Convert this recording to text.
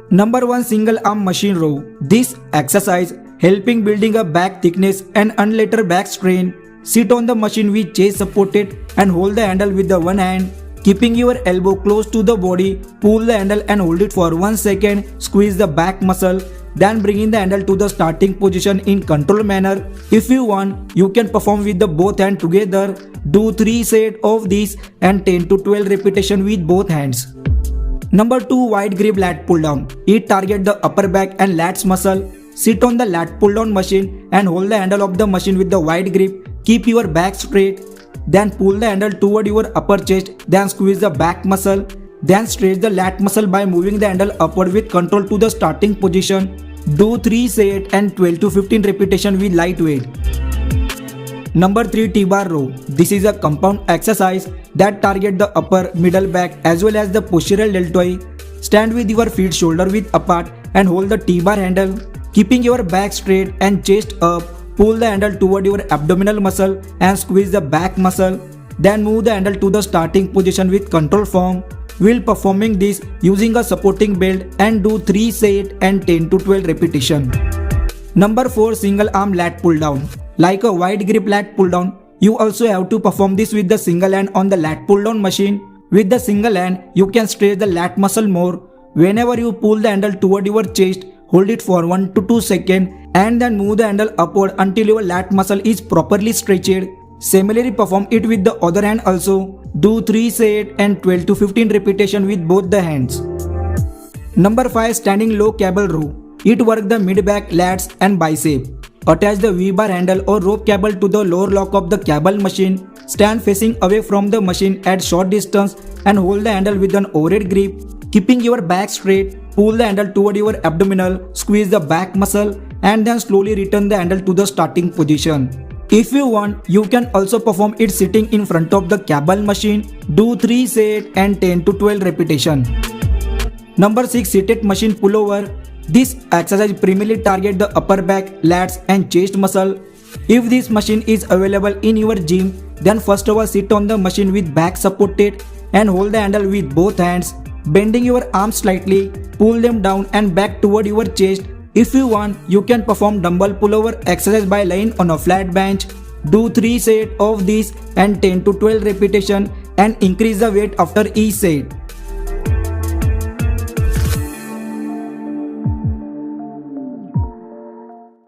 Number 1, single arm machine row. This exercise helping building a back thickness and unlater back strain. Sit on the machine with chest supported and hold the handle with the one hand. Keeping your elbow close to the body, pull the handle and hold it for 1 second. Squeeze the back muscle. Then bringing the handle to the starting position in controlled manner. If you want, you can perform with the both hands together. Do 3 sets of this and 10 to 12 repetitions with both hands. Number 2, wide grip lat pull down. It targets the upper back and lats muscle. Sit on the lat pull down machine and hold the handle of the machine with the wide grip. Keep your back straight. Then pull the handle toward your upper chest. Then squeeze the back muscle. Then stretch the lat muscle by moving the handle upward with control to the starting position. Do 3 sets and 12 to 15 repetitions with light weight. Number 3, T-bar row. This is a compound exercise that targets the upper, middle back as well as the posterior deltoid. Stand with your feet shoulder width apart and hold the T-bar handle. Keeping your back straight and chest up, pull the handle toward your abdominal muscle and squeeze the back muscle. Then move the handle to the starting position with control form. While performing this using a supporting belt and do 3 sets and 10 to 12 repetitions. Number 4, single arm lat pull down. Like a wide grip lat pull down, you also have to perform this with the single hand on the lat pull down machine. With the single hand, you can stretch the lat muscle more. Whenever you pull the handle toward your chest, hold it for 1 to 2 seconds and then move the handle upward until your lat muscle is properly stretched. Similarly, perform it with the other hand also. Do 3 sets and 12 to 15 repetitions with both the hands. Number 5, standing low cable row. It works the mid-back, lats and bicep. Attach the V-bar handle or rope cable to the lower lock of the cable machine. Stand facing away from the machine at short distance and hold the handle with an overhead grip. Keeping your back straight, pull the handle toward your abdominal, squeeze the back muscle and then slowly return the handle to the starting position. If you want, you can also perform it sitting in front of the cable machine. Do 3 sets and 10 to 12 repetitions. Number 6, seated machine pullover. This exercise primarily targets the upper back, lats and chest muscle. If this machine is available in your gym, then first of all sit on the machine with back supported and hold the handle with both hands. Bending your arms slightly, pull them down and back toward your chest. If you want, you can perform dumbbell pullover exercise by lying on a flat bench. Do 3 sets of this and 10 to 12 repetitions and increase the weight after each set.